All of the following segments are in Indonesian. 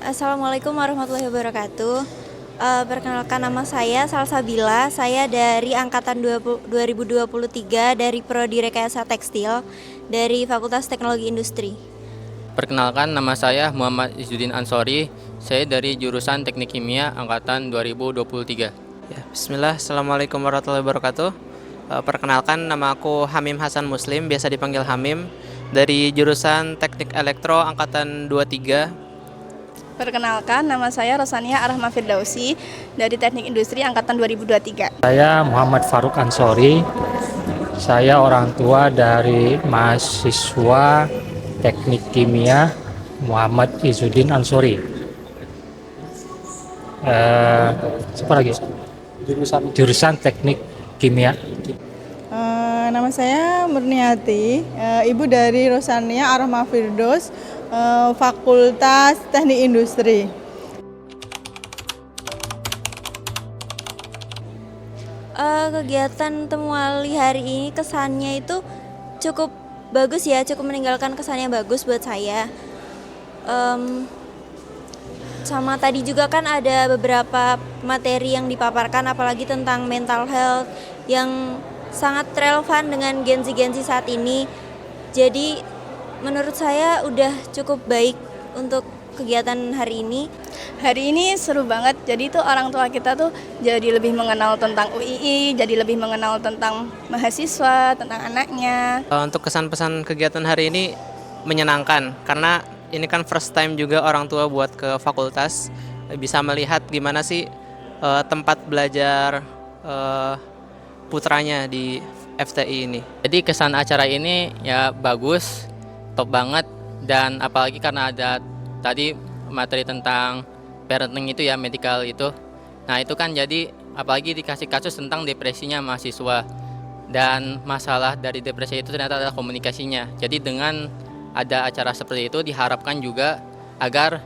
Assalamualaikum warahmatullahi wabarakatuh. Perkenalkan, nama saya Salsabila. Saya dari angkatan 2023 dari Prodi Rekayasa Tekstil dari Fakultas Teknologi Industri. Perkenalkan, nama saya Muhammad Izzuddin Ansori. Saya dari jurusan Teknik Kimia angkatan 2023. Ya, Bismillah, Assalamualaikum warahmatullahi wabarakatuh. Perkenalkan, nama aku Hamim Hasan Muslim, biasa dipanggil Hamim, dari jurusan Teknik Elektro angkatan 23. Perkenalkan, nama saya Rosania Arahma Firdausi dari Teknik Industri angkatan 2023. Saya Muhammad Faruk Ansori. Saya orang tua dari mahasiswa Teknik Kimia Muhammad Izzuddin Ansori. Siapa lagi? Jurusan Teknik Kimia. Nama saya Murniati, ibu dari Rosania Arahma Firdaus, Fakultas Teknik Industri. Kegiatan Temuali hari ini kesannya itu cukup bagus ya, cukup meninggalkan kesan yang bagus buat saya. Sama tadi juga kan ada beberapa materi yang dipaparkan, apalagi tentang mental health yang sangat relevan dengan gen-Z saat ini. Jadi menurut saya udah cukup baik untuk kegiatan hari ini. Hari ini seru banget, jadi tuh orang tua kita tuh jadi lebih mengenal tentang UII, jadi lebih mengenal tentang mahasiswa, tentang anaknya. Untuk kesan-pesan kegiatan hari ini menyenangkan, karena ini kan first time juga orang tua buat ke fakultas, bisa melihat gimana sih tempat belajar putranya di FTI ini. Jadi kesan acara ini ya bagus, top banget, dan apalagi karena ada tadi materi tentang parenting itu ya, medical itu. Nah itu kan jadi apalagi dikasih kasus tentang depresinya mahasiswa, dan masalah dari depresi itu ternyata adalah komunikasinya. Jadi dengan ada acara seperti itu diharapkan juga agar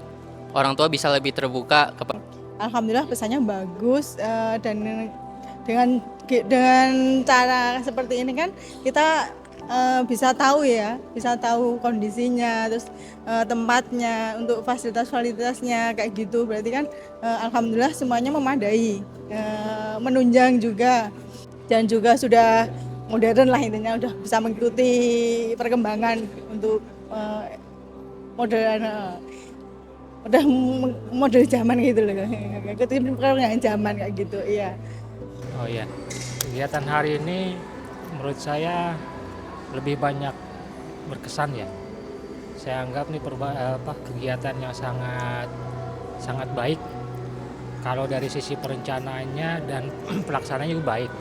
orang tua bisa lebih terbuka kepada. Alhamdulillah pesannya bagus, dan dengan cara seperti ini kan kita bisa tahu kondisinya, terus tempatnya, untuk fasilitasnya kayak gitu. Berarti kan alhamdulillah semuanya memadai, menunjang juga, dan juga sudah modern lah, intinya udah bisa mengikuti perkembangan untuk model zaman gitu loh, ikuti perkembangan zaman kayak gitu. Iya. Oh iya, kegiatan hari ini menurut saya lebih banyak berkesan ya. Saya anggap nih kegiatan yang sangat baik. Kalau dari sisi perencanaannya dan pelaksanaannya juga baik.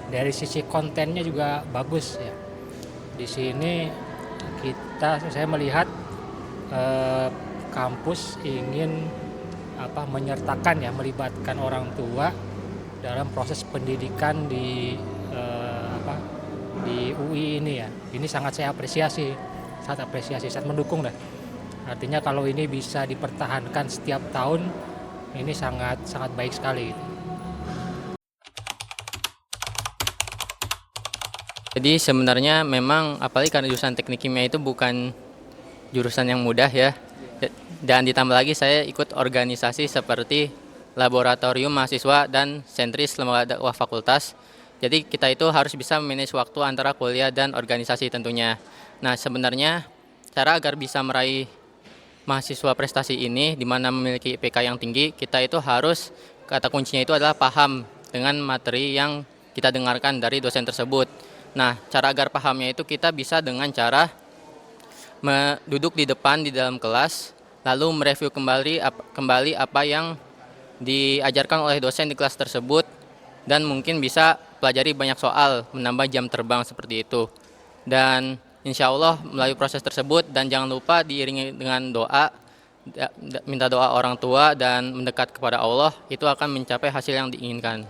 Dari sisi kontennya juga bagus ya. Di sini saya melihat kampus ingin menyertakan ya, melibatkan orang tua dalam proses pendidikan di UI ini ya. Ini sangat saya apresiasi, sangat mendukung dah. Artinya kalau ini bisa dipertahankan setiap tahun, ini sangat baik sekali. Jadi sebenarnya memang apalagi karena jurusan teknik kimia itu bukan jurusan yang mudah ya. Dan ditambah lagi saya ikut organisasi seperti laboratorium mahasiswa dan sentris lembaga dakwah fakultas. Jadi kita itu harus bisa manage waktu antara kuliah dan organisasi tentunya. Nah sebenarnya cara agar bisa meraih mahasiswa prestasi ini, di mana memiliki IPK yang tinggi, kita itu harus, kata kuncinya itu adalah paham dengan materi yang kita dengarkan dari dosen tersebut. Nah, cara agar pahamnya itu kita bisa dengan cara duduk di depan di dalam kelas, lalu mereview kembali apa yang diajarkan oleh dosen di kelas tersebut, dan mungkin bisa pelajari banyak soal, menambah jam terbang seperti itu. Dan insya Allah melalui proses tersebut, dan jangan lupa diiringi dengan doa, minta doa orang tua dan mendekat kepada Allah, itu akan mencapai hasil yang diinginkan.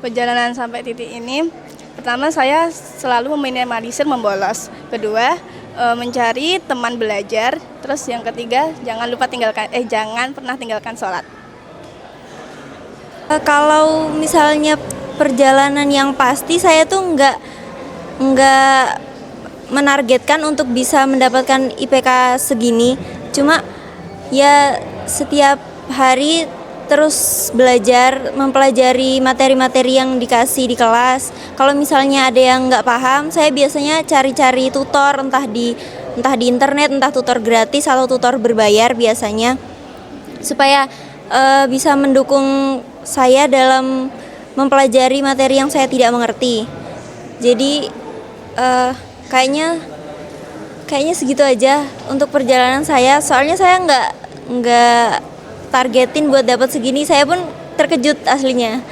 Perjalanan sampai titik ini, pertama saya selalu meminimalisir membolos. Kedua, mencari teman belajar. Terus yang ketiga, jangan pernah tinggalkan sholat. Kalau misalnya perjalanan yang pasti, saya tuh nggak menargetkan untuk bisa mendapatkan IPK segini. Cuma ya setiap hari terus belajar, mempelajari materi-materi yang dikasih di kelas. Kalau misalnya ada yang nggak paham, saya biasanya cari-cari tutor, entah di internet, entah tutor gratis atau tutor berbayar biasanya, supaya bisa mendukung saya dalam mempelajari materi yang saya tidak mengerti. Jadi kayaknya segitu aja untuk perjalanan saya. Soalnya saya nggak targetin buat dapat segini. Saya pun terkejut aslinya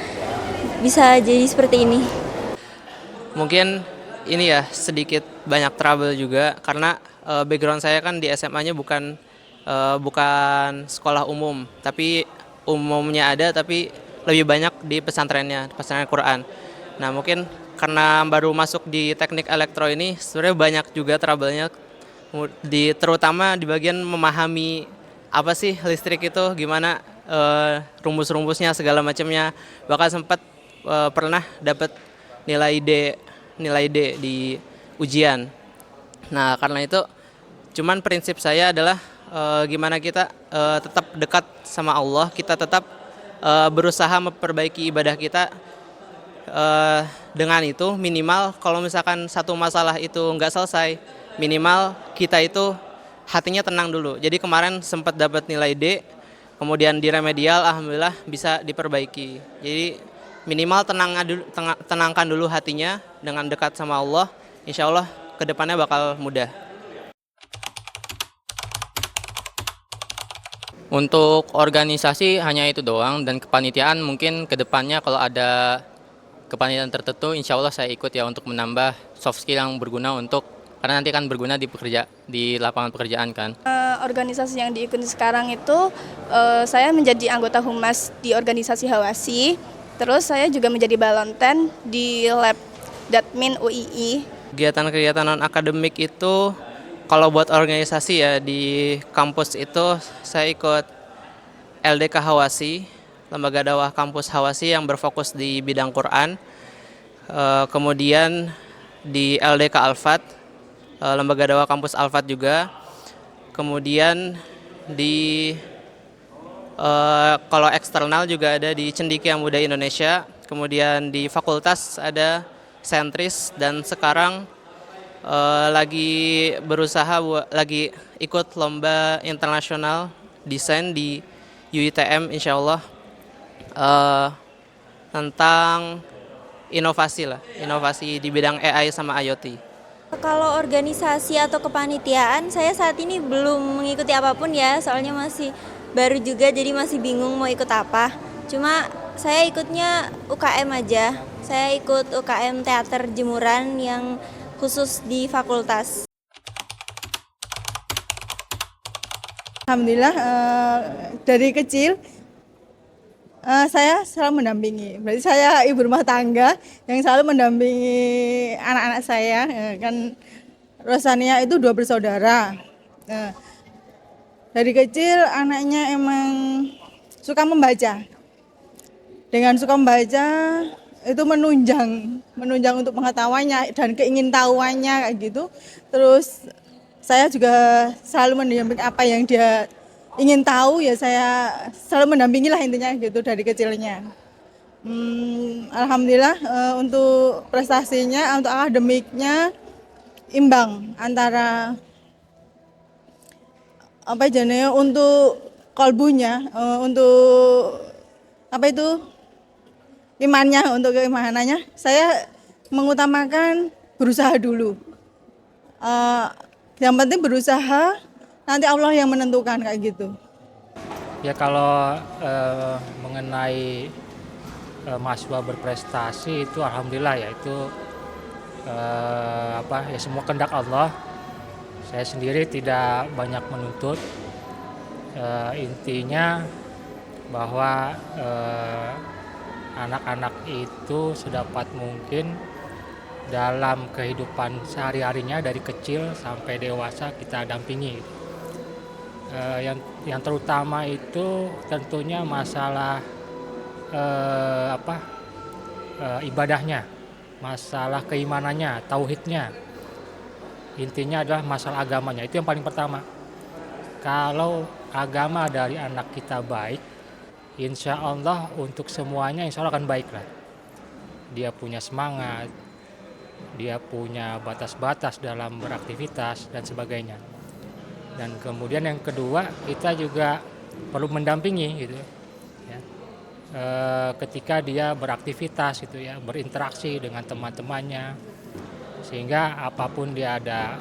bisa jadi seperti ini. Mungkin ini ya sedikit banyak trouble juga karena background saya kan di SMA-nya bukan sekolah umum, tapi umumnya ada tapi lebih banyak di pesantren Quran. Nah mungkin karena baru masuk di teknik elektro ini sebenarnya banyak juga trouble-nya, terutama di bagian memahami apa sih listrik itu, gimana rumus-rumusnya segala macamnya. Bahkan sempat pernah dapat nilai D di ujian. Nah karena itu cuman prinsip saya adalah gimana kita tetap dekat sama Allah, kita tetap berusaha memperbaiki ibadah kita. Dengan itu minimal kalau misalkan satu masalah itu nggak selesai, minimal kita itu hatinya tenang dulu. Jadi kemarin sempat dapat nilai D, kemudian di remedial alhamdulillah bisa diperbaiki. Jadi minimal tenangkan dulu hatinya dengan dekat sama Allah. Insya Allah kedepannya bakal mudah. Untuk organisasi hanya itu doang, dan kepanitiaan mungkin kedepannya kalau ada kepanitiaan tertentu insya Allah saya ikut ya, untuk menambah soft skill yang berguna karena nanti kan berguna di lapangan pekerjaan kan. Organisasi yang diikuti sekarang itu saya menjadi anggota humas di organisasi Hawasi. Terus saya juga menjadi balonten di lab Datmin UII. Kegiatan-kegiatan non akademik itu kalau buat organisasi ya di kampus itu saya ikut LDK Hawasi, Lembaga Dakwah Kampus Hawasi yang berfokus di bidang Quran. Kemudian di LDK Alfat, Lembaga Dakwah Kampus Alfat juga. Kemudian di kalau eksternal juga ada di Cendekia Muda Indonesia. Kemudian di fakultas ada Sentris, dan sekarang lagi lagi ikut lomba internasional desain di UITM insya Allah, tentang inovasi di bidang AI sama IoT. Kalau organisasi atau kepanitiaan, saya saat ini belum mengikuti apapun ya, soalnya masih baru juga, jadi masih bingung mau ikut apa. Cuma saya ikutnya UKM aja. Saya ikut UKM Teater Jemuran yang khusus di fakultas. Alhamdulillah dari kecil saya selalu mendampingi. Berarti saya ibu rumah tangga yang selalu mendampingi anak-anak saya. Kan Rosania itu 2 bersaudara. Dari kecil anaknya emang suka membaca. Dengan suka membaca itu menunjang untuk pengetahuannya dan keingintahuannya kayak gitu. Terus saya juga selalu mendampingi apa yang dia ingin tahu, ya saya selalu mendampingi lah intinya gitu dari kecilnya. Alhamdulillah untuk prestasinya, untuk akademiknya imbang antara untuk kolbunya, untuk imannya, untuk keimanannya saya mengutamakan berusaha dulu. Yang penting berusaha, nanti Allah yang menentukan kayak gitu. Ya kalau mengenai mahasiswa berprestasi itu alhamdulillah ya, itu ya semua kehendak Allah. Saya sendiri tidak banyak menuntut. Intinya bahwa anak-anak itu sedapat mungkin dalam kehidupan sehari-harinya dari kecil sampai dewasa kita dampingi. Yang terutama itu tentunya masalah ibadahnya, masalah keimanannya, tauhidnya. Intinya adalah masalah agamanya, itu yang paling pertama. Kalau agama dari anak kita baik, insya Allah untuk semuanya insya Allah akan baik lah. Dia punya semangat, dia punya batas-batas dalam beraktivitas dan sebagainya. Dan kemudian yang kedua, kita juga perlu mendampingi gitu ya. Ketika dia beraktivitas gitu ya, berinteraksi dengan teman-temannya, sehingga apapun dia ada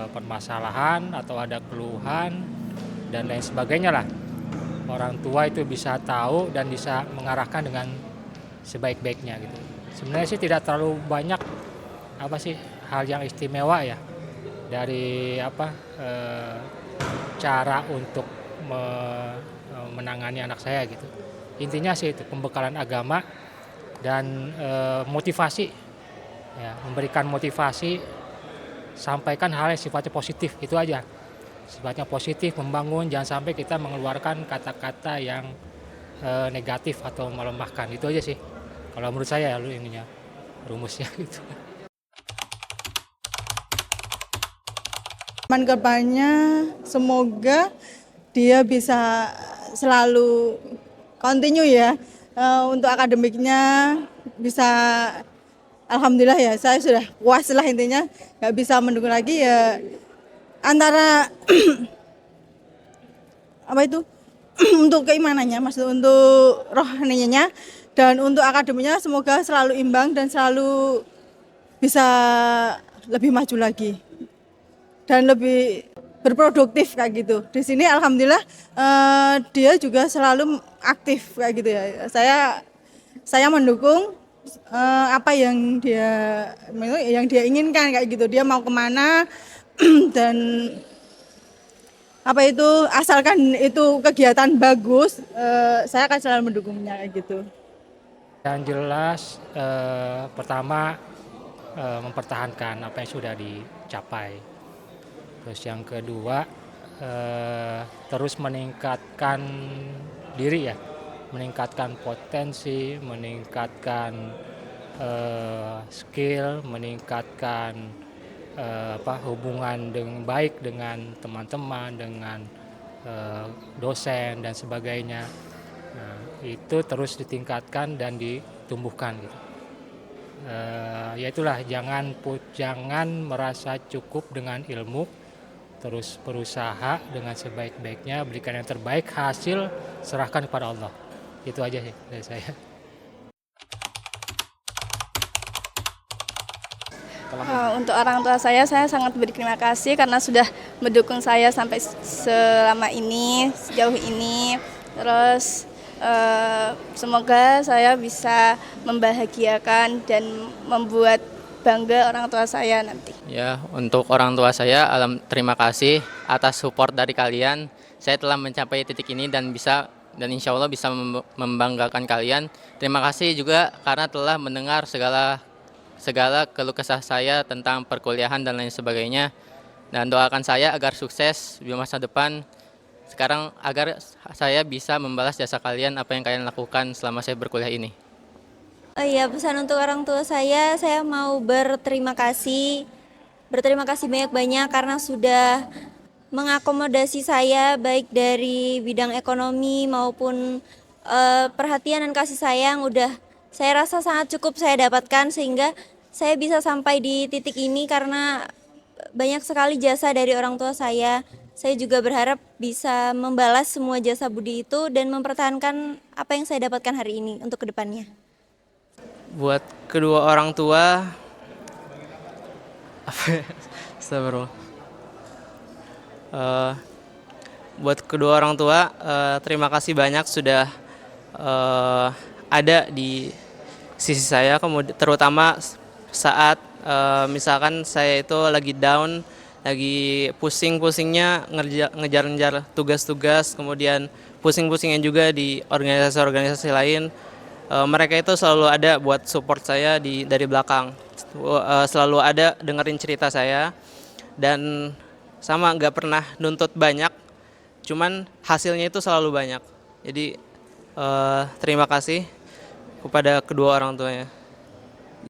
permasalahan atau ada keluhan dan lain sebagainya lah, orang tua itu bisa tahu dan bisa mengarahkan dengan sebaik-baiknya gitu. Sebenarnya sih tidak terlalu banyak hal yang istimewa ya dari cara untuk menangani anak saya gitu. Intinya sih itu pembekalan agama dan motivasi ya, memberikan motivasi, sampaikan hal yang sifatnya positif, itu aja. Sifatnya positif, membangun, jangan sampai kita mengeluarkan kata-kata yang negatif atau melemahkan. Itu aja sih kalau menurut saya ininya rumusnya gitu. Kedepannya semoga dia bisa selalu continue ya, untuk akademiknya bisa, alhamdulillah ya, saya sudah puas lah intinya, nggak bisa mendukung lagi ya, antara untuk keimanannya, maksud untuk rohaninya dan untuk akademinya, semoga selalu imbang dan selalu bisa lebih maju lagi dan lebih berproduktif kayak gitu. Di sini alhamdulillah dia juga selalu aktif kayak gitu ya. Saya mendukung apa yang dia inginkan kayak gitu. Dia mau kemana dan asalkan itu kegiatan bagus, saya akan selalu mendukungnya kayak gitu. Yang jelas pertama mempertahankan apa yang sudah dicapai. Terus yang kedua terus meningkatkan diri ya, meningkatkan potensi, meningkatkan skill, meningkatkan hubungan dengan baik dengan teman-teman, dengan dosen dan sebagainya. Nah, itu terus ditingkatkan dan ditumbuhkan gitu. Ya itulah, jangan merasa cukup dengan ilmu, terus berusaha dengan sebaik-baiknya, berikan yang terbaik, hasil serahkan kepada Allah. Itu aja sih dari saya. Untuk orang tua saya sangat berterima kasih karena sudah mendukung saya sampai selama ini, sejauh ini. Terus semoga saya bisa membahagiakan dan membuat bangga orang tua saya nanti. Ya, untuk orang tua saya, terima kasih atas support dari kalian. Saya telah mencapai titik ini dan insya Allah bisa membanggakan kalian. Terima kasih juga karena telah mendengar segala keluh kesah saya tentang perkuliahan dan lain sebagainya. Dan doakan saya agar sukses di masa depan. Sekarang agar saya bisa membalas jasa kalian, apa yang kalian lakukan selama saya berkuliah ini. Oh iya, pesan untuk orang tua saya mau berterima kasih banyak-banyak karena sudah mengakomodasi saya baik dari bidang ekonomi maupun perhatian dan kasih sayang saya rasa sangat cukup saya dapatkan sehingga saya bisa sampai di titik ini karena banyak sekali jasa dari orang tua saya. Saya juga berharap bisa membalas semua jasa budi itu dan mempertahankan apa yang saya dapatkan hari ini untuk kedepannya. Buat kedua orang tua, buat kedua orang tua, terima kasih banyak sudah ada di sisi saya, terutama saat misalkan saya itu lagi down, lagi pusing-pusingnya ngejar-ngejar tugas-tugas, kemudian pusing-pusingnya juga di organisasi-organisasi lain. Mereka itu selalu ada buat support saya dari belakang, selalu ada dengerin cerita saya, dan sama nggak pernah nuntut banyak, cuman hasilnya itu selalu banyak. Jadi terima kasih kepada kedua orang tuanya.